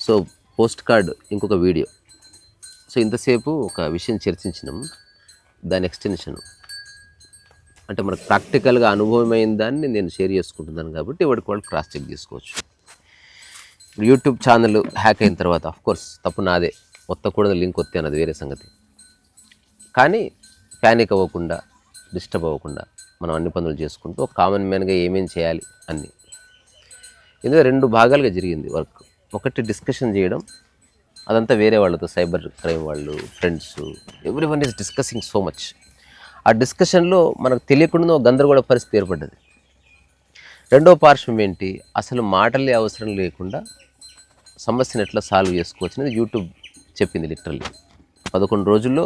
So post card ఇంకొక video. So ఇంతసేపు ఒక విషయం చర్చించినాం, దాని ఎక్స్టెన్షన్ అంటే మనకు ప్రాక్టికల్గా అనుభవమైన దాన్ని నేను షేర్ చేసుకుంటున్నాను కాబట్టి వాడికి వాళ్ళు క్రాస్ చెక్ చేసుకోవచ్చు. ఇప్పుడు యూట్యూబ్ ఛానల్ హ్యాక్ అయిన తర్వాత కోర్స్ తప్పు నాదే, ఒత్తకూడదు లింక్ వస్తే అన్నది వేరే సంగతి. కానీ ప్యానిక్ అవ్వకుండా, డిస్టర్బ్ అవ్వకుండా మనం అన్ని పనులు చేసుకుంటూ ఒక కామన్ మ్యాన్గా ఏమేం చేయాలి అన్నీ. ఇందులో 2 భాగాలుగా జరిగింది వర్క్. ఒకటి డిస్కషన్ చేయడం, అదంతా వేరే వాళ్ళతో, సైబర్ క్రైమ్ వాళ్ళు, friends, every one is discussing so much. ఆ డిస్కషన్లో మనకు తెలియకుండా ఒక గందరగోళ పరిస్థితి ఏర్పడ్డది. రెండో పార్శ్వం ఏంటి, అసలు మాటలే అవసరం లేకుండా సమస్యను ఎట్లా సాల్వ్ చేసుకోవచ్చు అనేది యూట్యూబ్ చెప్పింది. లిటరల్లీ 11 రోజుల్లో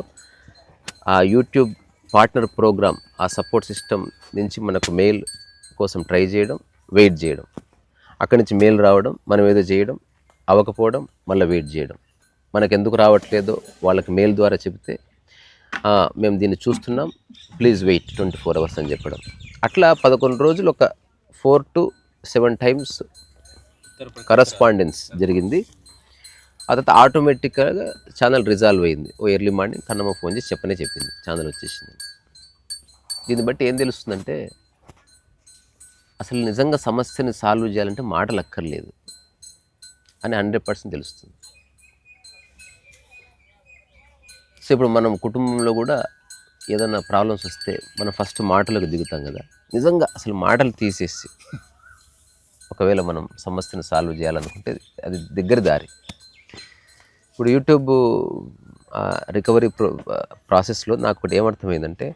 ఆ యూట్యూబ్ పార్ట్నర్ ప్రోగ్రామ్, ఆ సపోర్ట్ సిస్టమ్ నుంచి మనకు మెయిల్ కోసం ట్రై చేయడం, వెయిట్ చేయడం, అక్కడి నుంచి మెయిల్ రావడం, మనం ఏదో చేయడం, అవ్వకపోవడం, మళ్ళీ వెయిట్ చేయడం, మనకు ఎందుకు రావట్లేదో వాళ్ళకి మెయిల్ ద్వారా చెప్తే మేము దీన్ని చూస్తున్నాం, ప్లీజ్ వెయిట్ 24 hours అని చెప్పడం. అట్లా 11 రోజులు ఒక 4 to 7 times కరస్పాండెన్స్ జరిగింది. ఆ తర్వాత ఆటోమేటిక్గా ఛానల్ రిజాల్వ్ అయింది. ఎర్లీ మార్నింగ్ కన్నమ్మ ఫోన్ చేసి చెప్పింది ఛానల్ వచ్చేసింది. దీన్ని బట్టి ఏం తెలుస్తుందంటే అసలు నిజంగా సమస్యని సాల్వ్ చేయాలంటే మాటలు అక్కర్లేదు అని 100% తెలుస్తుంది. సో ఇప్పుడు మనం కుటుంబంలో కూడా ఏదైనా ప్రాబ్లమ్స్ వస్తే మనం ఫస్ట్ మాటలకు దిగుతాం కదా. నిజంగా అసలు మాటలు తీసేసి ఒకవేళ మనం సమస్యను సాల్వ్ చేయాలనుకుంటే అది దగ్గర దారి. ఇప్పుడు యూట్యూబ్ రికవరీ ప్రాసెస్లో నాకు ఒకటి ఏమర్థమైందంటే,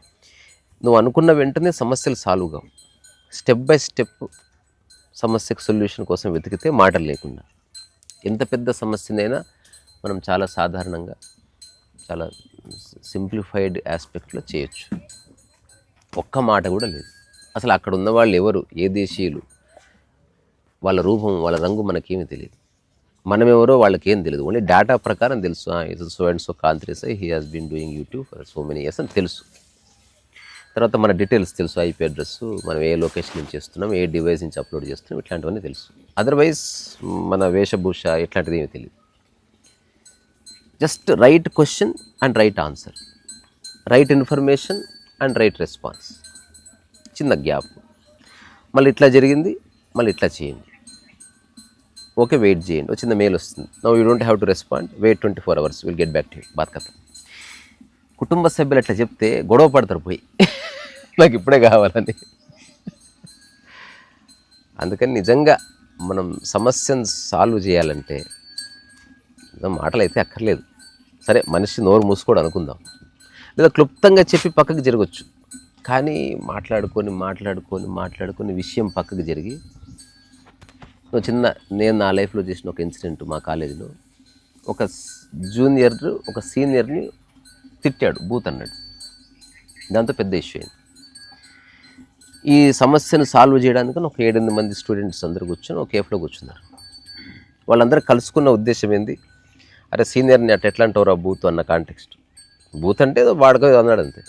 నువ్వు అనుకున్న వెంటనే సమస్యలు సాల్వ్ కావు. స్టెప్ బై స్టెప్ సమస్యకు సొల్యూషన్ కోసం వెతికితే మాటలు లేకుండా ఎంత పెద్ద సమస్యనైనా మనం చాలా సాధారణంగా, చాలా సింప్లిఫైడ్ ఆస్పెక్ట్లో చేయొచ్చు. ఒక్క మాట కూడా లేదు. అసలు అక్కడ ఉన్న వాళ్ళు ఎవరు, ఏ దేశీయులు, వాళ్ళ రూపం, వాళ్ళ రంగు మనకేమీ తెలియదు. మనమెవరో వాళ్ళకేం తెలియదు. ఓన్లీ డేటా ప్రకారం తెలుసు, ఇది so and so countries, he has been doing YouTube for so many years అని తెలుసు. తర్వాత మన డీటెయిల్స్ తెలుసు, ఐపీ అడ్రస్, మనం ఏ లొకేషన్ నుంచి చేస్తున్నాం, ఏ డివైస్ నుంచి అప్లోడ్ చేస్తున్నాం, ఇట్లాంటివన్నీ తెలుసు. అదర్వైజ్ మన వేషభూష ఇట్లాంటిది ఏమీ తెలియదు. Just right question and right answer, right information and right response, చిన్న గ్యాప్. మళ్ళీ ఇట్లా జరిగింది, మళ్ళీ ఇట్లా చేయండి, ఓకే వెయిట్ చేయండి, వచ్చిన మెయిల్ వస్తుంది, no you don't have to respond, wait 24 hours, will get back to you, బాత్ కథ. కుటుంబ సభ్యులు అట్లా చెప్తే గొడవ పడతారు పోయి, నాకు ఇప్పుడే కావాలని. అందుకని నిజంగా మనం సమస్యను సాల్వ్ చేయాలంటే మాటలు అయితే అక్కర్లేదు. సరే మనిషి నోరు మూసుకోవడం అనుకుందాం, లేదా క్లుప్తంగా చెప్పి పక్కకు జరగచ్చు. కానీ మాట్లాడుకొని విషయం పక్కకు జరిగి, నేను నా లైఫ్లో చేసిన ఒక ఇన్సిడెంట్, మా కాలేజీలో ఒక జూనియర్ ఒక సీనియర్ని తిట్టాడు, బూత్ అన్నాడు. దాంతో పెద్ద ఇష్యూ అయింది. ఈ సమస్యను సాల్వ్ చేయడానికి ఒక 7-8 మంది స్టూడెంట్స్ అందరూ కూర్చొని ఒక కేఫ్లో కూర్చున్నారు. వాళ్ళందరూ కలుసుకున్న ఉద్దేశం ఏంది, అరే సీనియర్ని అట్లా ఎట్లా అంటావురా బూత్ అన్న కాంటెక్స్ట్. బూత్ అంటే ఏదో వాడుకో అన్నాడు అంతే.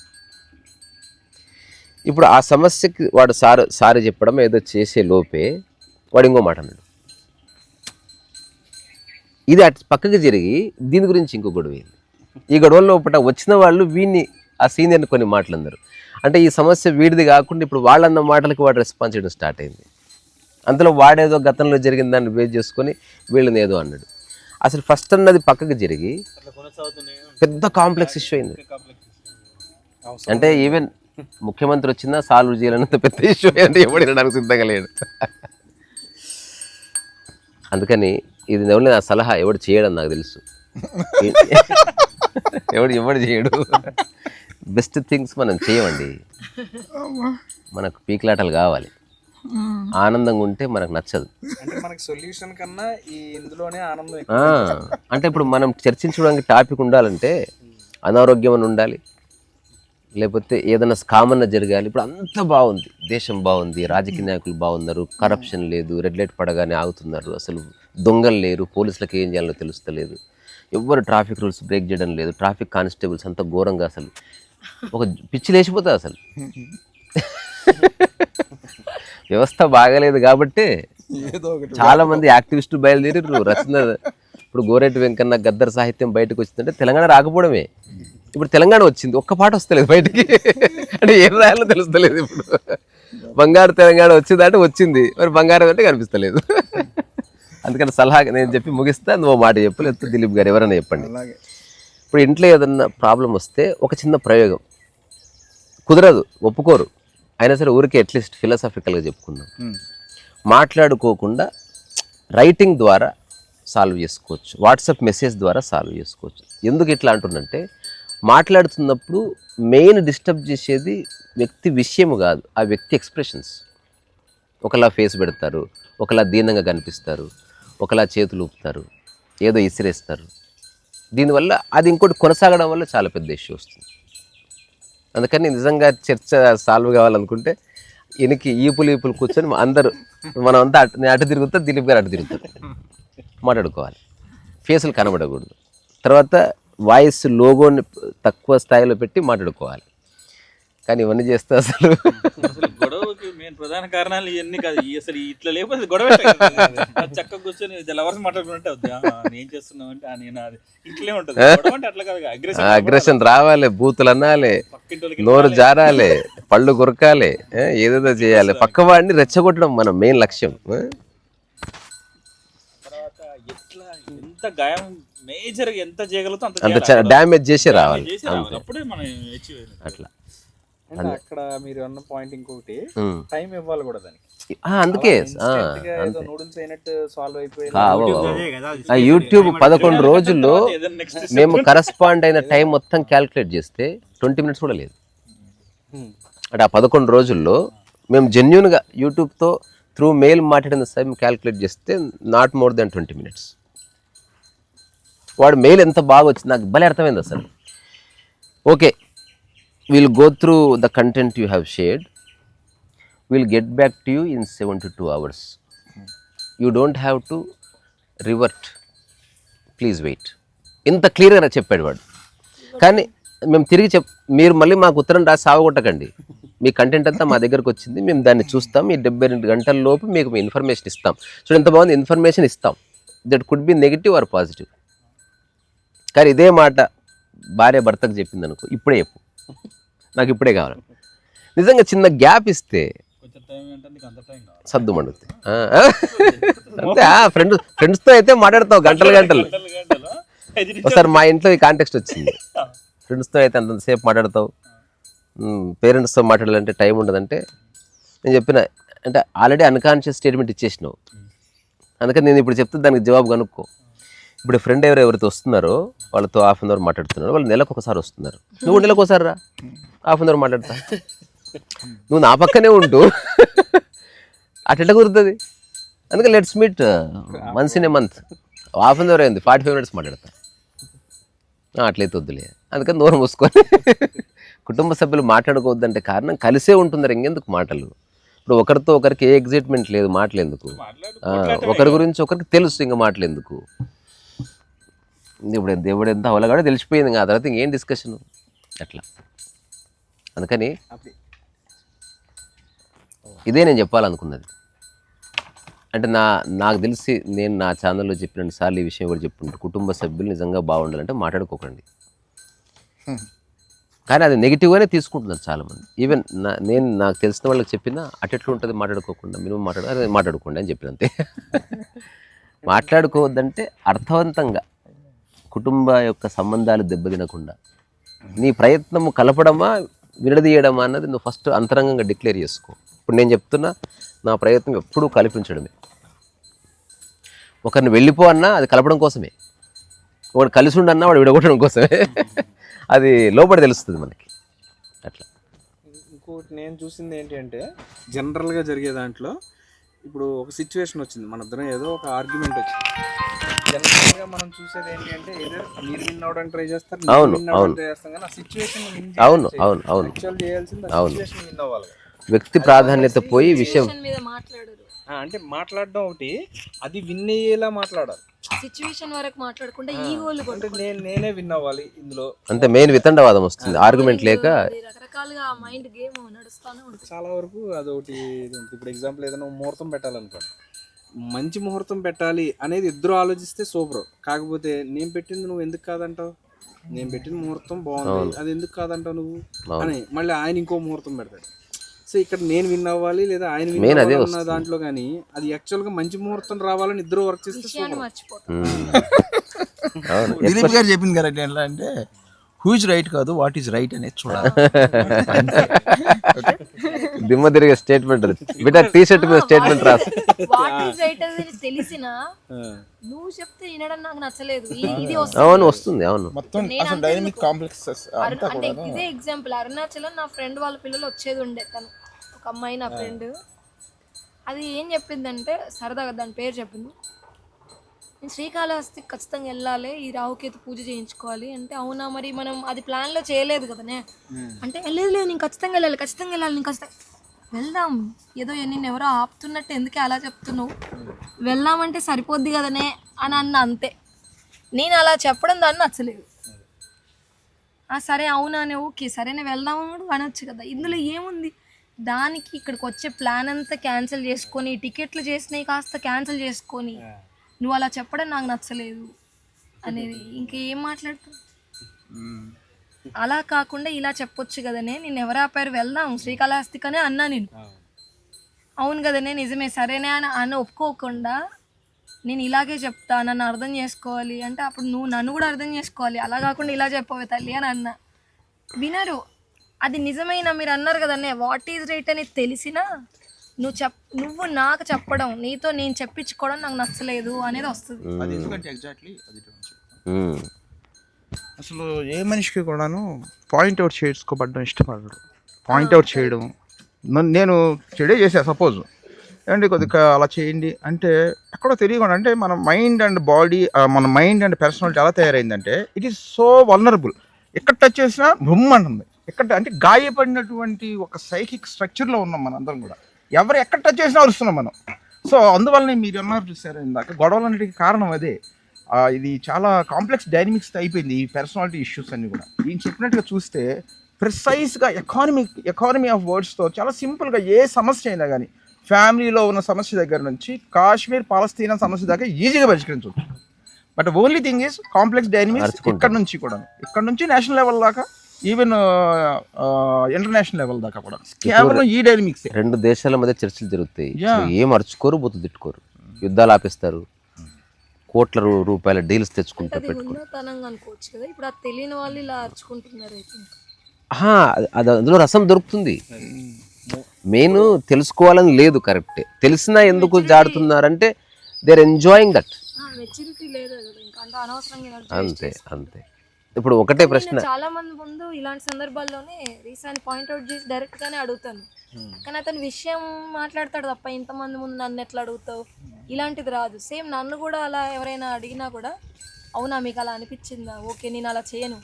ఇప్పుడు ఆ సమస్యకి వాడు సారీ చెప్పడం ఏదో చేసే లోపే వాడు ఇంకో మాట అన్నాడు. ఇది అటు పక్కకి జరిగి దీని గురించి ఇంకో గొడవ అయింది. ఈ గొడవల లోపల వచ్చిన వాళ్ళు వీడిని, ఆ సీనియర్ని కొన్ని మాటలు అన్నారు. అంటే ఈ సమస్య వీడిది కాకుండా ఇప్పుడు వాళ్ళన్న మాటలకి వాడు రెస్పాన్స్ చేయడం స్టార్ట్ అయింది. అందులో వాడేదో గతంలో జరిగిన దాన్ని బేస్ చేసుకొని వీళ్ళని ఏదో అన్నాడు. అసలు ఫస్ట్ అన్నది పక్కకి జరిగి పెద్ద కాంప్లెక్స్ ఇష్యూ అయింది. అంటే ఈవెన్ ముఖ్యమంత్రి వచ్చినా సాల్వ్ చేయాలన్నంత పెద్ద ఇష్యూ అయింది. ఎవడు వినడానికి సిద్ధంగా లేడు. అందుకని ఇది ఎవరు నా సలహా, ఎవడు చేయడం నాకు తెలుసు, ఎవడు చేయడు. బెస్ట్ థింగ్స్ మనం చేయమండి. మనకు పీకిలాటలు కావాలి, ఆనందంగా ఉంటే మనకు నచ్చదు. అంటే ఇప్పుడు మనం చర్చించడానికి టాపిక్ ఉండాలంటే అనారోగ్యం అని ఉండాలి, లేకపోతే ఏదైనా కామన్ జరగాలి. ఇప్పుడు అంత బాగుంది, దేశం బాగుంది, రాజకీయ నాయకులు బాగున్నారు, కరప్షన్ లేదు, రెడ్ లైట్ పడగానే ఆగుతున్నారు, అసలు దొంగలు లేరు, పోలీసులకు ఏం చేయాలో తెలుస్తలేదు, ఎవ్వరు ట్రాఫిక్ రూల్స్ బ్రేక్ చేయడం లేదు, ట్రాఫిక్ కానిస్టేబుల్స్ అంత ఘోరంగా, అసలు ఒక పిచ్చి లేచిపోతుంది. అసలు వ్యవస్థ బాగలేదు కాబట్టి చాలా మంది యాక్టివిస్టులు బయలుదేరి రచన. ఇప్పుడు గోరెటి వెంకన్న గద్దర్ సాహిత్యం బయటకు వచ్చిందంటే తెలంగాణ రాకపోవడమే. ఇప్పుడు తెలంగాణ వచ్చింది, ఒక్క పాట వస్తలేదు బయటికి. అంటే ఏం రాయాలో తెలుస్తలేదు. ఇప్పుడు బంగారు తెలంగాణ వచ్చిందంటే వచ్చింది, మరి బంగారం అంటే కనిపిస్తలేదు. అందుకని సలహా నేను చెప్పి ముగిస్తా, నువ్వు మాట చెప్పు, లేకపోతే దిలీప్ గారు ఎవరైనా చెప్పండి. ఇప్పుడు ఇంట్లో ఏదన్నా ప్రాబ్లం వస్తే ఒక చిన్న ప్రయోగం, కుదరదు ఒప్పుకోరు, అయినా సరే ఊరికే అట్లీస్ట్ ఫిలాసఫికల్గా చెప్పుకుందాం. మాట్లాడుకోకుండా రైటింగ్ ద్వారా సాల్వ్ చేసుకోవచ్చు, వాట్సాప్ మెసేజ్ ద్వారా సాల్వ్ చేసుకోవచ్చు. ఎందుకు ఇట్లా అంటున్నంటే, మాట్లాడుతున్నప్పుడు మెయిన్ డిస్టర్బ్ చేసేది వ్యక్తి విషయము కాదు, ఆ వ్యక్తి ఎక్స్ప్రెషన్స్. ఒకలా ఫేస్ పెడతారు, ఒకలా దీనంగా కనిపిస్తారు, ఒకలా చేతులు ఊపుతారు, ఏదో ఇసిరేస్తారు. దీనివల్ల అది ఇంకోటి కొనసాగడం వల్ల చాలా పెద్ద ఇష్యూ వస్తుంది. అందుకని నిజంగా చర్చ సాల్వ్ కావాలనుకుంటే ఈయనకి ఈపులు కూర్చొని అందరూ మనం అంతా అటు తిరుగుతా, దిలీప్ గారు అటు తిరుగుతారు, మాట్లాడుకోవాలి. ఫేసులు కనబడకూడదు. తర్వాత వాయిస్ లోగోని తక్కువ స్థాయిలో పెట్టి మాట్లాడుకోవాలి. కానీ ఇవన్నీ చేస్తే అసలు గొడవకి మెయిన్ ప్రధాన కారణాలు ఇవన్నీ కాదు. అసలు ఇట్లా లేకపోతే గొడవ చక్కగా కూర్చొని లవర్స్ మాట్లాడుకుంటే ఏం చేస్తున్నావు అంటే నేను అది ఇట్లే ఉంటుంది. గొడవ అంటే అట్లా కాదు, అగ్రెషన్ రావాలి, బూతులు అనాలి, నోరు జారాలి, పళ్ళు కొరకాలి, ఏదేదో చేయాలి, పక్కవాడిని రెచ్చగొట్టడం మన మెయిన్ లక్ష్యం. తర్వాత ఎట్లా ఎంత గాయం మేజర్ ఎంత చేయగలుగుతా అంత డ్యామేజ్ చేసి రావాలి, అప్పుడే మనం అట్లా. అక్కడ మీరు అన్న పాయింట్ ఇంకొకటి, టైం ఇవ్వాలి కూడా దానికి. అందుకే నూడిల్స్ అయినట్టు సాల్వ్ అయిపోయి యూట్యూబ్ 11 రోజుల్లో మేము కరస్పాండ్ అయిన టైం మొత్తం క్యాల్కులేట్ చేస్తే 20 minutes కూడా లేదు. అంటే ఆ 11 రోజుల్లో మేము జెన్యున్గా యూట్యూబ్తో త్రూ మెయిల్ మాట్లాడిన టైం క్యాల్కులేట్ చేస్తే నాట్ మోర్ దెన్ 20 minutes. వాడు మెయిల్ ఎంత బాగా వచ్చింది నాకు భలే అర్థమైంది అసలు. Okay, we'll go through the content you have shared, we'll get back to you in 72 hours, you don't have to revert, please wait. ఇంత క్లియర్గా చెప్పాడు వాడు. కానీ మేము తిరిగి మీరు మళ్ళీ మాకు ఉత్తరం రాసి సావగొట్టకండి, మీ కంటెంట్ అంతా మా దగ్గరకు వచ్చింది, మేము దాన్ని చూస్తాం, ఈ 72 గంటల లోపు మీకు ఇన్ఫర్మేషన్ ఇస్తాం. సో ఎంత బాగుంది, ఇన్ఫర్మేషన్ ఇస్తాం, that could be negative or positive. కానీ ఇదే మాట భార్య భర్తకు చెప్పింది అనుకో, ఇప్పుడే చెప్పు, నాకు ఇప్పుడే కావాలి. నిజంగా చిన్న గ్యాప్ ఇస్తే సద్దు మండుతుంది. అంతే, ఫ్రెండ్స్తో అయితే మాట్లాడతావు గంటలు. ఒకసారి మా ఇంట్లో ఈ కాంటెక్స్ట్ వచ్చింది. ఫ్రెండ్స్తో అయితే అంతసేపు మాట్లాడతావు, పేరెంట్స్తో మాట్లాడాలంటే టైం ఉండదంటే నేను చెప్పిన, అంటే ఆల్రెడీ అన్కాన్షియస్ స్టేట్మెంట్ ఇచ్చేసినావు, అందుకని నేను ఇప్పుడు చెప్తే దానికి జవాబు కనుక్కో. ఇప్పుడు ఫ్రెండ్ ఎవరైతే వస్తున్నారో వాళ్ళతో ½ an hour మాట్లాడుతున్నారు, వాళ్ళు నెలకు ఒకసారి వస్తున్నారు, నువ్వు నెలకు ఒకసారి రా, ½ an hour మాట్లాడతా. నువ్వు నా పక్కనే ఉంటూ అట్లా కుదురుతుంది. అందుకే let's meet once in a month, ½ an hour అయింది, 45 minutes మాట్లాడతా. అట్లయితే వద్దులే, అందుకని నోరు మూసుకొని. కుటుంబ సభ్యులు మాట్లాడుకోవద్దంటే కారణం కలిసే ఉంటున్నారు, ఇంకెందుకు మాటలు. ఇప్పుడు ఒకరితో ఒకరికి ఏ ఎగ్జైట్మెంట్ లేదు, మాటలేందుకు, ఒకరి గురించి ఒకరికి తెలుసు, ఇంకా మాటలేందుకు. ఇప్పుడు దేవుడు ఎంత అవలగాడో తెలిసిపోయింది, ఇంకా ఆ తర్వాత ఇంకేం డిస్కషన్ అట్లా. అందుకని ఇదే నేను చెప్పాలనుకున్నది. అంటే నాకు తెలిసి నేను నా ఛానల్లో చెప్పిన సార్లు ఈ విషయం కూడా చెప్పుకుంటూ, కుటుంబ సభ్యులు నిజంగా బాగుండాలంటే మాట్లాడుకోకండి. కానీ అది నెగిటివ్గానే తీసుకుంటున్నారు చాలామంది. ఈవెన్ నేను నాకు తెలిసిన వాళ్ళకి చెప్పినా అటెట్లు ఉంటుంది మాట్లాడుకోకుండా, మినిమం మాట్లాడుకోండి అని చెప్పినంతే. మాట్లాడుకోవద్దంటే అర్థవంతంగా కుటుంబ యొక్క సంబంధాలు దెబ్బతినకుండా నీ ప్రయత్నము కలపడమా విడదీయడమా అన్నది నువ్వు ఫస్ట్ అంతరంగంగా డిక్లేర్ చేసుకో. ఇప్పుడు నేను చెప్తున్నా, నా ప్రయత్నం ఎప్పుడూ కల్పించడమే. ఒకరిని వెళ్ళిపో అన్నా అది కలపడం కోసమే, వాడు కలిసి ఉండన్నా వాడు విడగొట్టడం కోసమే. అది లోపల తెలుస్తుంది మనకి. అట్లా ఇంకోటి నేను చూసింది ఏంటి అంటే, జనరల్గా జరిగే దాంట్లో ఇప్పుడు ఒక సిచ్యువేషన్ వచ్చింది, మన ఇద్దరం ఏదో ఒక ఆర్గ్యుమెంట్ వచ్చింది, జనరల్గా మనం చూసేది ఏంటి అంటే ఏదో మీరు విన్ అవడానికి ట్రై చేస్తారు, ట్రై చేస్తాం, కానీ ఆ సిచ్యువేషన్ యాక్చువల్ చేయాల్సింది ఆ సిచ్యువేషన్ విన్ అవ్వాలి. వ్యక్తి ప్రాధాన్యత పోయి విషయం అంటే మాట్లాడడం ఒకటి, అది విన్ అయ్యేలా మాట్లాడాలి. సిచ్యువేషన్ వరకు మాట్లాడకుండా ఈగోలు అంటే నేనే విన్ అవ్వాలి ఇందులో. అంటే మెయిన్ వితండవాదం వస్తుంది, ఆర్గ్యుమెంట్ లేక రకరకాలుగా మైండ్ గేమ్ నడుస్తూనే ఉంటుంది. చాలా వరకు అదొకటి ఇది ఉంటుంది. ఇప్పుడు ఎగ్జాంపుల్ ఏదైనా ముహూర్తం పెట్టాలనుకోండి, మంచి ముహూర్తం పెట్టాలి అనేది ఇద్దరు ఆలోచిస్తే సూపర్. కాకపోతే నేను పెట్టింది నువ్వు ఎందుకు కాదంటావు, నేను పెట్టిన ముహూర్తం బాగుంది అది ఎందుకు కాదంటావు నువ్వు అని మళ్ళీ ఆయన ఇంకో ముహూర్తం పెడతాడు. సో ఇక్కడ నేను విన్ అవ్వాలి లేదా ఆయన విన్ అవ్వాలి అన్న దాంట్లో కానీ అది యాక్చువల్గా మంచి ముహూర్తం రావాలని ఇద్దరు వర్క్ చేస్తే దిలీప్ గారు చెప్పింది కరెక్ట్. ఎట్లా అంటే హూ ఇస్ రైట్ కాదు, వాట్ ఈస్ రైట్ అనేది చూడాలి. దిమ్మ తిరిగే స్టేట్మెంట్ బిడ్డ టీ షర్ట్ మీద స్టేట్మెంట్ రాసి వాట్ ఈస్ రైట్ అనేది తెలిసినా నువ్వు చెప్తే వినడం నాకు నచ్చలేదు. ఇది అవును వస్తుంది, అవును మొత్తం అసలు డైనమిక్ కాంప్లెక్సెస్ అంతా అంటే ఇదే ఎగ్జాంపుల్. అరుణాచలం నా ఫ్రెండ్ వాళ్ళ పిల్లలు వచ్చేది ఉండే, తను ఒక అమ్మాయి నా ఫ్రెండ్. అది ఏం చెప్పిందంటే సరదాగా దాని పేరు చెప్పింది, నేను శ్రీకాళహస్తికి ఖచ్చితంగా వెళ్ళాలి, ఈ రాహుకేతు పూజ చేయించుకోవాలి అంటే. అవునా మరి మనం అది ప్లాన్లో చేయలేదు కదనే అంటే. లేదు నేను ఖచ్చితంగా వెళ్ళాలి నేను ఖచ్చితంగా వెళ్దాం. ఏదో నేను ఎవరో ఆపుతున్నట్టు ఎందుకే అలా చెప్తున్నావు, వెళ్దామంటే సరిపోద్ది కదనే అని అన్న అంతే. నేను అలా చెప్పడం దాన్ని నచ్చలేదు. సరే అవునా అని ఓకే సరే నేను వెళ్దామని కూడా అనొచ్చు కదా. ఇందులో ఏముంది, దానికి ఇక్కడికి వచ్చే ప్లాన్ అంతా క్యాన్సిల్ చేసుకొని టికెట్లు చేసినవి కాస్త క్యాన్సిల్ చేసుకొని నువ్వు అలా చెప్పడం నాకు నచ్చలేదు అనేది. ఇంకేం మాట్లాడుతావు? అలా కాకుండా ఇలా చెప్పొచ్చు కదనే, నేను ఎవరు ఆపారు వెళ్దాం శ్రీకాళహస్తికనే అన్నా నేను. అవును కదనే నిజమే సరేనే అని ఒప్పుకోకుండా నేను ఇలాగే చెప్తా, నన్ను అర్థం చేసుకోవాలి అంటే అప్పుడు నువ్వు నన్ను కూడా అర్థం చేసుకోవాలి. అలా కాకుండా ఇలా చెప్పవే తల్లి అని అన్నా. వినరు. అది నిజమైన మీరు అన్నారు కదనే వాట్ ఈజ్ రైట్ అని తెలిసినా నువ్వు నాకు చెప్పడం, నీతో నేను చెప్పించుకోవడం నాకు నచ్చలేదు అనేది వస్తుంది. అది ఎందుకంటే ఎగ్జాక్ట్లీ అది అసలు ఏ మనిషికి కూడాను పాయింట్అవుట్ చేసుకోబడ్డం ఇష్టపడడు. పాయింట్అవుట్ చేయడం, నేను చెడే చేసా సపోజ్ ఏమండి కొద్దిగా అలా చేయండి అంటే ఎక్కడో తెలియకుండా, అంటే మన మైండ్ అండ్ బాడీ, మన మైండ్ అండ్ పర్సనాలిటీ ఎలా తయారైందంటే ఇట్ ఈస్ సో వల్నరబుల్. ఎక్కడ టచ్ చేసినా భూమ్ అంటుంది. ఎక్కడ అంటే గాయపడినటువంటి ఒక సైకిక్ స్ట్రక్చర్లో ఉన్నాం మన అందరం కూడా. ఎవరు ఎక్కడ టచ్ చేసినా అరుస్తున్నాం మనం. సో అందువల్లనే మీరు అన్నారు చూసారు ఇందాక, గొడవలన్నిటికీ కారణం అదే. ఇది చాలా కాంప్లెక్స్ డైనమిక్స్ అయిపోయింది ఈ పర్సనాలిటీ ఇష్యూస్ అన్నీ కూడా. ఈయన చెప్పినట్టుగా చూస్తే ప్రిసైజ్గా ఎకానమీ ఆఫ్ వర్డ్స్తో చాలా సింపుల్గా ఏ సమస్య అయినా కానీ ఫ్యామిలీలో ఉన్న సమస్య దగ్గర నుంచి కాశ్మీర్ పాలస్తీనా సమస్య దాకా ఈజీగా పరిష్కరించవచ్చు. But only thing is complex dynamics. ఇక్కడ నుంచి నేషనల్ లెవెల్ దాకా, ఈవెన్ ఇంటర్నేషనల్ లెవెల్ దాకా కూడా కేవలం ఈ డైనమిక్స్. రెండు దేశాల మధ్య చర్చలు జరుగుతాయి, ఏం అరుచుకోరు బొత్తు తిట్టుకోరు, యుద్ధాలు ఆపేస్తారు, కోట్ల రూపాయల డీల్స్ తెచ్చుకుంటారు అనుకోవచ్చు కదా. ఇప్పుడు అది తెలియని వాళ్ళు ఇలా అరుచుకుంటున్నారు. అది అందులో రసం దొరుకుతుంది. మెయిన్ తెలుసుకోవాలని లేదు, కరెక్టే. తెలిసినా ఎందుకు జాడుతున్నారంటే దే ఆర్ ఎంజాయింగ్ దట్. అంతే అంతే. ఇప్పుడు ఒకటే ప్రశ్న, చాలా మంది ముందు ఇలాంటి సందర్భాల్లోనే రీసెంట్ పాయింట్అవుట్ చేసి డైరెక్ట్ గానే అడుగుతాను, కానీ అతను విషయం మాట్లాడతాడు తప్ప ఇంతమంది ముందు నన్ను ఎట్లా అడుగుతావు ఇలాంటిది రాదు. సేమ్ నన్ను కూడా అలా ఎవరైనా అడిగినా కూడా అవునా మీకు అలా అనిపించిందా, ఓకే నేను అలా చేయను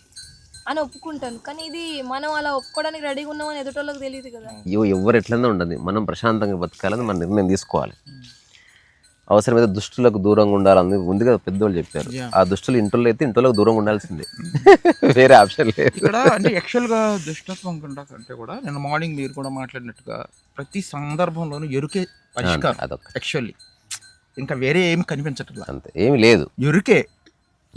అని ఒప్పుకుంటాను. కానీ ఇది మనం అలా ఒప్పుకోవడానికి రెడీగా ఉన్నామని ఎదుటోళ్ళకి తెలియదు కదా. ఎవరు ఎట్లన్నా ఉండదు, మనం ప్రశాంతంగా బతకాలని మన నిర్ణయం తీసుకోవాలి. అవసరమైతే దుష్టులకు దూరంగా ఉండాలని ఉంది కదా పెద్దోళ్ళు చెప్పారు. ఆ దుష్టులు ఇంట్లో అయితే ఇంట్లోకి దూరంగా ఉండాల్సిందే, వేరే ఆప్షన్ లేదు. ఇక్కడ అంటే యాక్చువల్గా దుష్టత్వం కంటే కూడా నేను మార్నింగ్ మీరు కూడా మాట్లాడినట్టుగా ప్రతి సందర్భంలోనూ ఎరుకే పరిష్కారం. అదొక యాక్చువల్లీ ఇంకా వేరే ఏమి కనిపించట్లేదు, అంతే ఏమి లేదు.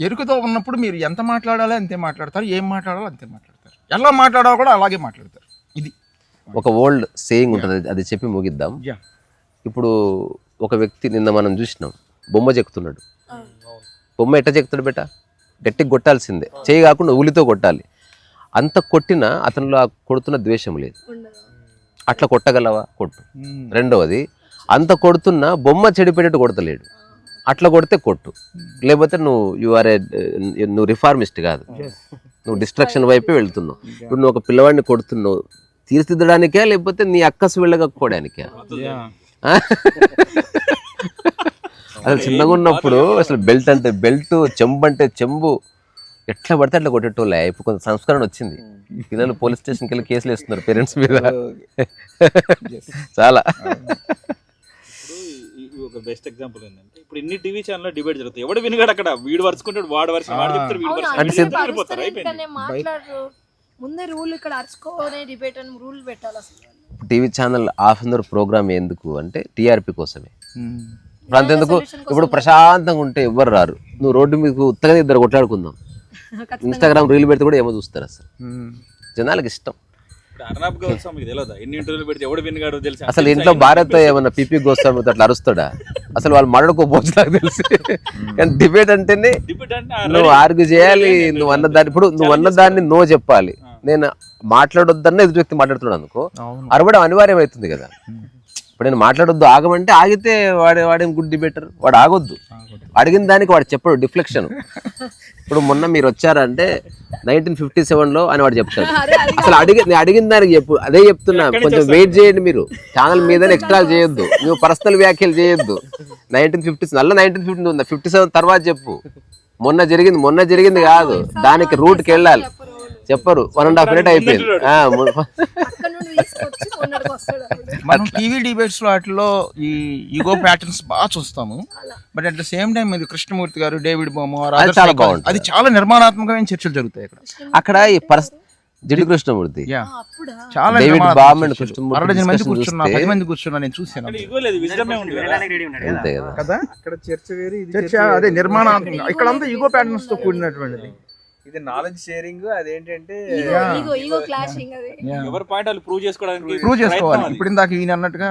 ఎరుకతో ఉన్నప్పుడు మీరు ఎంత మాట్లాడాలో అంతే మాట్లాడతారు, ఏం మాట్లాడాలో అంతే మాట్లాడతారు, ఎలా మాట్లాడాలో కూడా అలాగే మాట్లాడతారు. ఇది ఒక ఓల్డ్ సేయింగ్ ఉంటుంది, అది చెప్పి ముగిద్దాం. ఇప్పుడు ఒక వ్యక్తి నిన్న మనం చూసినాం, బొమ్మ చెక్కుతున్నాడు. బొమ్మ ఎట్ట చెక్కుతాడు బెట, గట్టిగా కొట్టాల్సిందే, చేయి కాకుండా ఉలితో కొట్టాలి. అంత కొట్టినా అతనిలో కొడుతున్న ద్వేషం లేదు. అట్లా కొట్టగలవా, కొట్టు. రెండవది, అంత కొడుతున్నా బొమ్మ చెడిపోయేటట్టు కొడతలేడు, అట్లా కొడితే కొట్టు. లేకపోతే నువ్వు రిఫార్మిస్ట్ కాదు, నువ్వు డిస్ట్రక్షన్ వైపే వెళ్తున్నావు. ఇప్పుడు నువ్వు ఒక పిల్లవాడిని కొడుతున్నావు తీర్చిదిద్దడానికే, లేకపోతే నీ అక్కసు వెళ్ళకపోవడానికే? అసలు చిన్నగా ఉన్నప్పుడు అసలు బెల్ట్ అంటే బెల్ట్, చెంబు అంటే చెంబు, ఎట్లా పడితే అట్లా కొట్టేటోళ్ళే. ఇప్పుడు కొంత సంస్కరణ వచ్చింది, పిల్లలు పోలీస్ స్టేషన్కి వెళ్ళి కేసులు వేస్తున్నారు పేరెంట్స్ మీద చాలా. ఇప్పుడు ఈ ఒక బెస్ట్ ఎగ్జాంపుల్ ఏంటంటే ఇప్పుడు ఇన్ని టీవీ ఛానల్ డిబేట్ జరుగుతాయి, ఎవడు వినగాడు అక్కడ వీడు వరుచుకుంటాడు, వాడు వరుస వాడు చెప్తాడు, వీడు అవును, వరుస అందరూ సిద్ధ- వెళ్ళిపోతారు, అయిపోయింది. అరుస్తూనే మాట్లాడరు. ముందే రూల్ ఇక్కడ అరుచుకోనే డిబేట్ అని రూల్ పెట్టాలి అసలు. TV channel half an hour program ఎందుకు అంటే టీఆర్పీ కోసమే. ఇప్పుడు అంతెందుకు, ఇప్పుడు ప్రశాంతంగా ఉంటే ఎవ్వరు రారు. నువ్వు రోడ్డు మీకు ఉత్తగా ఇద్దరు కొట్లాడుకుందాం, ఇన్స్టాగ్రామ్ రీల్ పెడితే కూడా ఏమో చూస్తారు. అసలు జనాలకు ఇష్టం. ఇప్పుడు అర్నాబ్ గోస్వామికి తెలియదా ఎన్ని ఇంటర్వ్యూలు పెడితే ఎవడు వినగాడు తెలుసు. అసలు ఇంట్లో భార్యతో ఏమన్నా పిపి గోస్వామితో అట్లా అరుస్తాడా? అసలు వాళ్ళు మాట్లాడుకోపోవచ్చు నాకు తెలిసి. కానీ డిబేట్ అంటేనే డిబేట్ అంటే నువ్వు ఆర్గ్యూ చేయాలి. నువ్వు అన్నదాన్ని ఇప్పుడు నువ్వు అన్నదాన్ని నో చెప్పాలి. నేను మాట్లాడొద్దన్న ఎదుటి వ్యక్తి మాట్లాడుతున్నాడు అనుకో, అరవడం అనివార్యం అవుతుంది కదా. ఇప్పుడు నేను మాట్లాడొద్దు ఆగమంటే ఆగితే వాడేం గుడ్ డిబేటర్, వాడు ఆగొద్దు. అడిగిన దానికి వాడు చెప్పడు, డిఫ్లెక్షన్. ఇప్పుడు మొన్న మీరు వచ్చారంటే 1957లో అని వాడు చెప్తాడు. అసలు నేను అడిగిన దానికి చెప్పు, అదే చెప్తున్నా. కొంచెం వెయిట్ చేయండి, మీరు ఛానల్ మీద ఎక్స్ట్రా చేయొద్దు, నువ్వు పర్సనల్ వ్యాఖ్యలు చేయొద్దు. 1950 మళ్ళీ 1950 ఉందా, 57 తర్వాత చెప్పు. మొన్న జరిగింది కాదు, దానికి రూట్కి వెళ్ళాలి. చెప్పరు, 1.5 minute అయిపోయింది. అక్కడ నుండి తీసుకొచ్చి మొన్నటికి వస్తాడు అప్పుడు. మనం టీవీ డిబేట్స్ లో వాటిలో ఈ ఈగో ప్యాటర్న్స్ బాగా చూస్తాము. But at the same time ఇది కృష్ణమూర్తి గారు, డేవిడ్ బోమో, చాలా బాగుంటుంది. అది చాలా నిర్మాణాత్మకమైన చర్చలు జరుగుతాయి అక్కడ. అక్కడ ఈ జిడ్డు కృష్ణమూర్తి, అప్పుడా చాలా డేవిడ్ బామ్ అండ్ కృష్ణమూర్తి అరడజన మంది discussion కూర్చున్నా, చూస్తే 10 మంది కూర్చున్నా నేను చూసాను ఇవ్వలేదు, విజడమే ఉంది కదా. అంతే కదా. కదా. అక్కడ చర్చ వేరు, ఇది చర్చ అదే నిర్మాణాత్మకంగా, ఇక్కడంతా ఈగో ప్యాటర్న్స్ తో కూడినటువంటిది. ఇది నాలెడ్జ్ షేరింగ్, అదేంటంటే ఈగో క్లాషింగ్ అది. ఎవరి పాయింట్ వాళ్ళు ప్రూవ్ చేసుకోవడానికి ప్రూవ్ చేసుకోవాలి. ఇప్పుడు ఇందాక ఈయన అన్నట్టుగా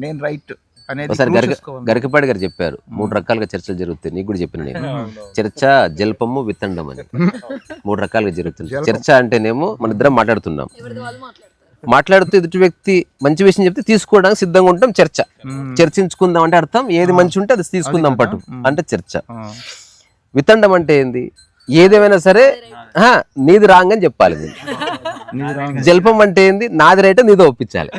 నేను రైట్ అనేది ఒకసారి prove చేసుకోవాలి. గరికపాటి గారు చెప్పారు, 3 రకాలుగా చర్చలు జరుగుతాయి. నీకు కూడా చెప్పిన నేను, చర్చ, జల్పము, విత్తండం అని 3 రకాలుగా జరుగుతుంది. చర్చ అంటేనేమో మన ఇద్దరం మాట్లాడుతున్నాం, ఎవరిది వాళ్ళు మాట్లాడతారు. మాట్లాడుతూ ఎదుటి వ్యక్తి మంచి విషయం చెప్తే తీసుకోవడానికి సిద్ధంగా ఉంటాం, చర్చ. చర్చించుకుందాం అంటే అర్థం ఏది మంచి ఉంటే అది తీసుకుందాం పట్టు అంటే చర్చ. వితండం అంటే ఏంది, ఏదేమైనా సరే నీది రాంగ్ అని చెప్పాలి. జల్పం అంటే ఏంది, నాది రైట్ నీదో ఒప్పించాలి.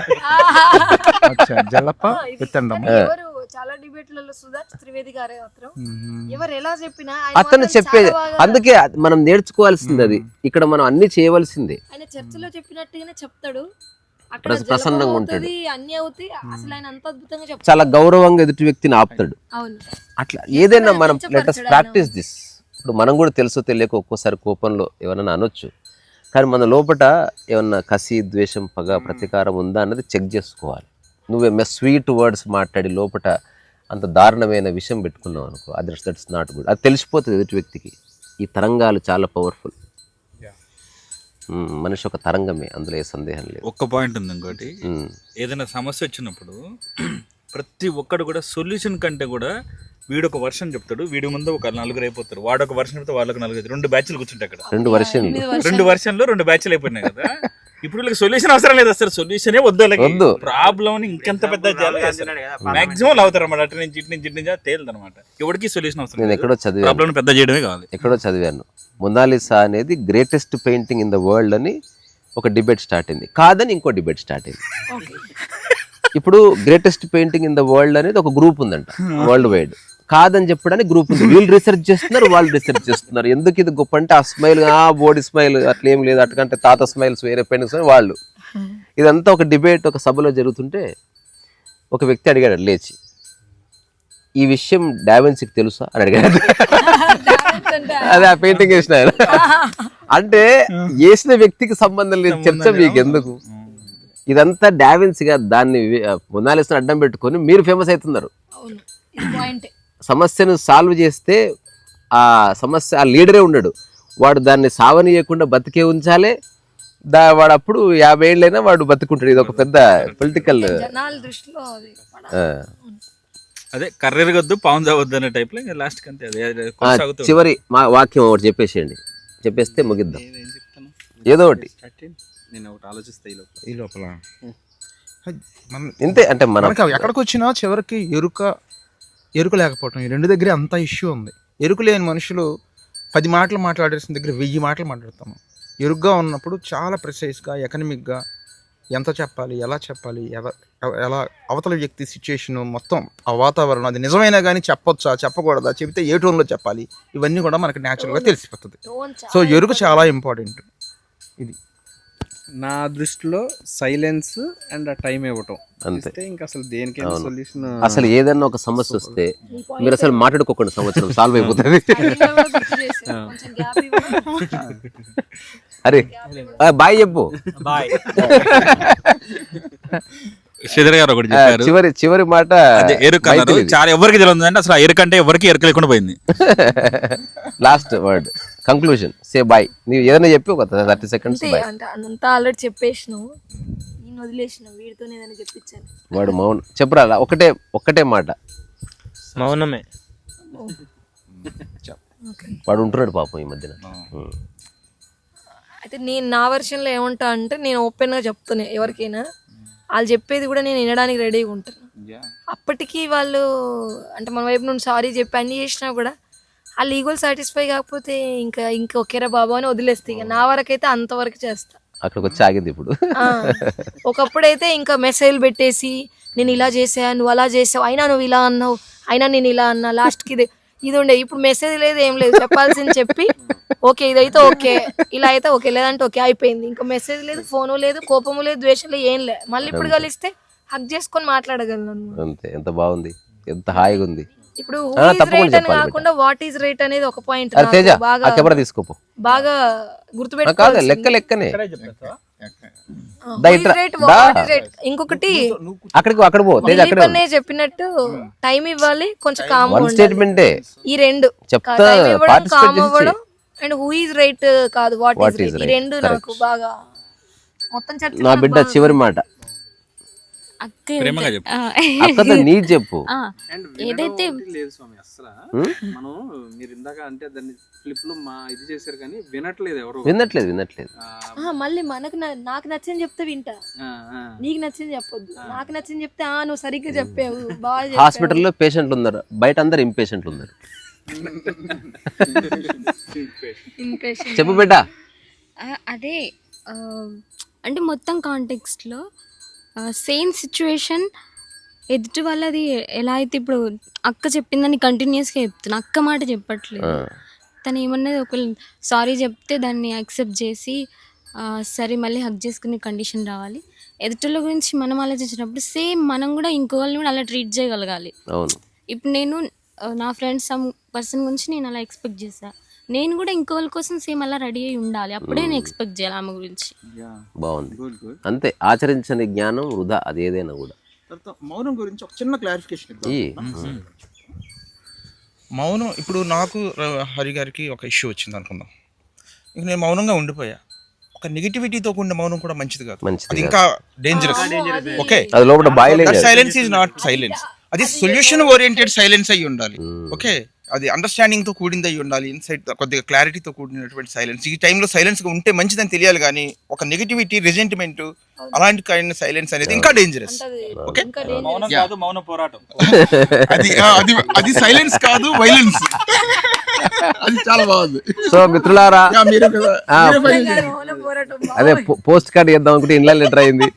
అచ్చా, జల్లప్ప, విత్తండం. ఎవరు చాలా డిబేట్లలో సుధాకర్ త్రివేది గారే మాత్రం ఎవరు ఎలా చెప్పినా ఆయన అతను మాత్రం చెప్పేది చాలా బాగా- అందుకే మనం నేర్చుకోవాల్సింది అది. ఇక్కడ మనం అన్ని చేయవలసిందే. ఆయన చర్చలో చెప్పినట్టుగానే చెప్తాడు, అక్కడ ప్రసన్నంగా జలపం ఉంటాడు. అవుతుంది, అన్ని అవుతాయి. అసలు ఆయన అంత అద్భుతంగా చెప్తాడు. చాలా గౌరవంగా ఎదుటి వ్యక్తిని ఆపుతాడు. అవును, అట్లా ఏదైనా మనం లెట్ us ప్రాక్టీస్ దిస్. ఇప్పుడు మనం కూడా తెలుసో తెలియక ఒక్కోసారి కోపంలో ఏమన్నా అనొచ్చు, కానీ మన లోపల ఏమన్నా కసి, ద్వేషం, పగ, ప్రతీకారం ఉందా అన్నది చెక్ చేసుకోవాలి. నువ్వేమో స్వీట్ వర్డ్స్ మాట్లాడి లోపల అంత దారుణమైన విషయం పెట్టుకున్నావు అనుకో, అది దట్స్ నాట్ గుడ్. అది తెలిసిపోతుంది ఎదుటి వ్యక్తికి. ఈ తరంగాలు చాలా పవర్ఫుల్. మనిషి ఒక తరంగమే, అందులో ఏ సందేహం లేదు. ఒక్క పాయింట్ ఉంది ఇంకోటి, ఏదైనా సమస్య వచ్చినప్పుడు ప్రతి ఒక్కడు కూడా సొల్యూషన్ కంటే కూడా వీడు ఒక వర్షన్ చెప్తాడు, వీడి ముందు ఒక 4 అయిపోతారు, వాడు ఒక వర్షన్ చెప్తే వాళ్ళకి 4 అవుతారు. 2 బ్యాచ్లు కూర్చుంటాయి అక్కడ. 2 వర్షన్లు 2 వర్షన్లు 2 బ్యాచ్లు అయిపోయినాయి కదా. ఇప్పుడు వీళ్ళకి సొల్యూషన్ అవసరం లేదు, అసలు సొల్యూషనే వద్దు. ప్రాబ్లం ఇంకెంత పెద్ద మాక్సిమం అవుతారు అన్నమాట. అటు నుంచి ఇటు నుంచి తేలదు అనమాట. ఎవరికి సొల్యూషన్ అవసరం నేను లేదు, ఎక్కడో చదివాను, ప్రాబ్లం పెద్ద చేయడమే కావాలి. ఎక్కడో చదివాను, మొనాలిసా అనేది greatest painting in the world అని ఒక డిబేట్ స్టార్ట్ అయింది. కాదని ఇంకో డిబేట్ స్టార్ట్ అయింది. ఇప్పుడు greatest painting in the world అనేది ఒక గ్రూప్ ఉందంట వరల్డ్ వైడ్. కాదని చెప్పడానికి గ్రూప్ ఉంది. వీళ్ళు రీసెర్చ్ చేస్తున్నారు, వాళ్ళు రీసెర్చ్ చేస్తున్నారు. ఎందుకు ఇది గొప్ప అంటే ఆ స్మైల్, బోడీ స్మైల్ అట్లా ఏం లేదు, అటుకంటే తాత స్మైల్స్ వేరే పెయింటింగ్స్ వాళ్ళు. ఇదంతా ఒక డిబేట్ ఒక సభలో జరుగుతుంటే ఒక వ్యక్తి అడిగాడు లేచి, ఈ విషయం డావిన్సీకి తెలుసా అని అడిగాడు. అదే ఆ పెయింటింగ్ వేసిన ఆయన. అంటే వేసిన వ్యక్తికి సంబంధం లేదు, చర్చ మీకు ఎందుకు? ఇదంతా డావిన్సీగా దాన్ని మొనాలిసాని అడ్డం పెట్టుకొని మీరు ఫేమస్ అవుతున్నారు. అవును, ఇది పాయింటే. సమస్యను సాల్వ్ చేస్తే ఆ సమస్య ఆ లీడరే ఉన్నాడు, వాడు దాన్ని సావనీయకుండా బతికే ఉంచాలి. వాడు అప్పుడు 50 ఏళ్ళైనా వాడు బతుకుంటాడు. ఇది ఒక పెద్ద పొలిటికల్ జనాల దృష్టిలో అది పడాలి. అదే కర్రెర్ వద్దు పావున్ చావద్దు అనే టైప్ లో లాస్ట్ కంటే అదే కొనసాగుతుంది. చివరి మా వాక్యం ఒకటి చెప్పేసేయండి, చెప్పేస్తే ముగిద్దాం. ఏదో ఒకటి నేను ఒకటి ఆలోచిస్తా ఈ లోపల ఇంతే. అంటే మనం ఎక్కడికి వచ్చినా చివరికి ఎరుక లేకపోవటం, ఈ 2 దగ్గర అంత ఇష్యూ ఉంది. ఎరుకు లేని మనుషులు 10 మాటలు మాట్లాడాల్సిన దగ్గర 1000 మాటలు మాట్లాడతాము. ఎరుగ్గా ఉన్నప్పుడు చాలా ప్రిసైజ్గా, ఎకనమిక్గా ఎంత చెప్పాలి, ఎలా చెప్పాలి, ఎలా అవతల వ్యక్తి సిచ్యుయేషన్ మొత్తం ఆ వాతావరణం అది నిజమైనా కానీ చెప్పొచ్చా చెప్పకూడదా, చెబితే ఏ టోన్లో చెప్పాలి, ఇవన్నీ కూడా మనకి న్యాచురల్గా తెలిసిపోతుంది. సో ఎరుక చాలా ఇంపార్టెంట్. ఇది నా దృష్టిలో సైలెన్స్ అండ్ ఆ టైం ఇవ్వటం అంతే. ఇస్తే ఇంకా అసలు దేనికైనా సొల్యూషన్. అసలు ఏదన్నా ఒక సమస్య వస్తే మీరు అసలు మాట్లాడుకోకండి, సంవత్సరం సాల్వ్ అయిపోతుంది. అడిగినా కూడా గుర్తు చేశారు. కొంచెం గ్యాప్ ఇవ్వడం. అరే బాయ్ చెప్పు. శ్రీధర్ గారు ఒకటి చెప్పారు, చివరి మాట అదే ఎరుక అన్నారు. చాలా ఎవరికి తెలియదు అంటే అసలు ఆ ఎరుక అంటే ఎవరికి ఎరుక లేకుండా పోయింది. Last word conclusion say bye. నీవు ఏదైనా చెప్పి ఒక 30 seconds అంతే, బాయ్. అంటే అంతా ఆల్రెడీ చెప్పేసినావు, నేను వదిలేసిన వీడితో ఏదైనా చెప్పించాను. వాడు మౌన్ చెప్పురా, ఒక్కటే మాట. మౌనమే. వాడు ఉంటున్నాడు పాపం ఈ మధ్యన. అయితే నేను నా వర్షన్లో ఏమంటా అంటే, నేను ఓపెన్గా చెప్తాను ఎవరికైనా, వాళ్ళు చెప్పేది కూడా నేను వినడానికి రెడీగా ఉంటాను. అప్పటికి వాళ్ళు అంటే మన వైపు నుండి సారీ చెప్పి అన్నీ చేసినా కూడా వాళ్ళు ఈగోలు సాటిస్ఫై కాకపోతే ఇంకా ఒకేరా బాబు అని వదిలేస్తే, ఇక నా వరకైతే అంతవరకు చేస్తా. అక్కడికి వచ్చి ఆగింది ఇప్పుడు. ఒకప్పుడైతే ఇంకా మెసేజ్లు పెట్టేసి నేను ఇలా చేసా, నువ్వు అలా చేసావు, అయినా నువ్వు ఇలా అన్నావు, అయినా నేను ఇలా అన్నా, లాస్ట్కి ఇది ఉండే. ఇప్పుడు మెసేజ్ లేదు, ఏం లేదు, చెప్పాల్సింది చెప్పి ఓకే ఇదైతే ఓకే, ఇలా అయితే ఓకే, లేదంటే ఓకే, అయిపోయింది. ఇంకా మెసేజ్ లేదు, ఫోను లేదు, కోపము లేదు, ద్వేషం లేదు, ఏం లేదు. మళ్ళీ ఇప్పుడు కలిస్తే హక్ చేసుకొని మాట్లాడగలను. అంతే. ఎంత బాగుంది, ఎంత హాయిగా ఉంది. ఇప్పుడు who is right అని కాకుండా వాట్ ఈజ్ రైట్ అనేది ఒక పాయింట్ తేజ బాగా ఆ కెమెరా తీసుకోపో. బాగా కాదు గుర్తుపెట్టుకోవాలి. లెక్కనే. ఇంకొకటి అక్కడ పో తేజ, అక్కడ దిలీప్ అన్నయ్య చెప్పినట్టు టైం ఇవ్వాలి, కొంచెం కామ్ వన్ స్టేట్మెంటే ఈ రెండు చెప్తా, టైం ఇవ్వడం, participate కామ్ చేసి అవ్వడం అండ్ హూ ఈజ్ రైట్ కాదు what What is is right, ఈ right. రెండు నాకు బాగా మొత్తం చర్చ. నా బిడ్డ చివరి మాట ప్రేమగా చెప్పు. అక్కతో నీ చెప్పు. ఏదైతే లేదు స్వామి అసలు. మనం మీరు ఇందాక అంటే దాన్ని ఫ్లిప్ లో మా ఇది చేశారు కానీ వినట్లేదు ఎవరు. వినట్లేదు. మళ్ళీ నాకు నచ్చింది చెప్తే వింటా, నీకు నచ్చింది చెప్పొద్దు. నాకు నచ్చింది చెప్తే నువ్వు సరిగ్గా చెప్పావు, బాగా హాస్పిటల్లో పేషెంట్లు ఉన్నారు, బయట అందరు ఇంపేషెంట్లు ఉన్నారు. చెప్పు బిడ్డ. అదే అంటే మొత్తం కాంటెక్స్ట్లో సేమ్ సిచ్యువేషన్ ఎదుటి వాళ్ళది ఎలా అయితే ఇప్పుడు అక్క చెప్పిందని కంటిన్యూస్గా చెప్తున్నా, అక్క మాట చెప్పట్లేదు. తను ఏమన్నది ఒకవేళ సారీ చెప్తే దాన్ని యాక్సెప్ట్ చేసి సరే మళ్ళీ హక్ చేసుకునే కండిషన్ రావాలి. ఎదుటిల గురించి మనం ఆలోచించినప్పుడు సేమ్ మనం కూడా ఇంకోళ్ళని కూడా అలా ట్రీట్ చేయగలగాలి. ఇప్పుడు నేను నా ఫ్రెండ్స్ సమ్ పర్సన్ గురించి నేను అలా ఎక్స్పెక్ట్ చేశాను, నేను కూడా ఇంకోళ్ళ కోసం సేమ్ అలా రెడీ అయి ఉండాలి, అప్పుడే నేను ఎక్స్పెక్ట్ చేయాలి ఆమె గురించి. బాగుంది. అంతే, ఆచరించని జ్ఞానం వృధా, అది ఏదైనా కూడా. మౌనం గురించి ఒక చిన్న క్లారిఫికేషన్. మౌనం ఇప్పుడు నాకు హరి గారికి ఒక ఇష్యూ వచ్చింది అనుకుందాం, ఇంక నేను మౌనంగా ఉండిపోయా. ఒక నెగిటివిటీతో కూడిన మౌనం కూడా మంచిది కాదు, అది ఇంకా డేంజరస్. ఓకే, అది లోపల boiling. Silence is not silence, అది సొల్యూషన్ ఓరియంటెడ్ సైలెన్స్ అయ్యి ఉండాలి. ఓకే, అది అండర్స్టాండింగ్ తో కూడింది అయ్యి ఉండాలి, ఇన్సైట్ కొద్దిగా క్లారిటీతో కూడినటువంటి సైలెన్స్. ఈ టైంలో సైలెన్స్ గా ఉంటే మంచిదని తెలియాలి, కానీ ఒక నెగిటివిటీ, రెజెంట్మెంట్ అలాంటి కైండ్ సైలెన్స్ అనేది ఇంకా డేంజరస్. ఓకే, మౌనం కాదు, మౌన పోరాటం. అది సైలెన్స్ కాదు, వైలెన్స్. అది చాలా బాగుంది. సో మిత్రులారా, అదే పోస్ట్ కార్డ్ చేద్దాం అనుకుంటే ఇన్లా లెటర్ అయింది.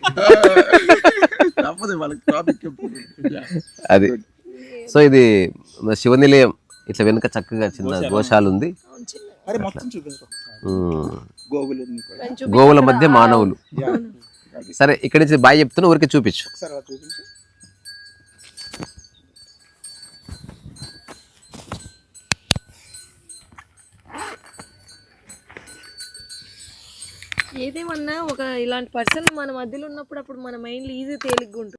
అది సో ఇది శివనిలయం, ఇట్లా వెనుక చక్కగా చిన్న గోశాల ఉంది. గోవుల మధ్య మానవులు. సరే, ఇక్కడి నుంచి బాయ్ చెప్తున్నా, ఊరికి చూపించు. ఏదేమన్నా ఒక ఇలాంటి పర్సన్ మన మధ్యలో ఉన్నప్పుడు అప్పుడు మన మైండ్ ఈజీ తేలిగ్గా ఉంటుంది.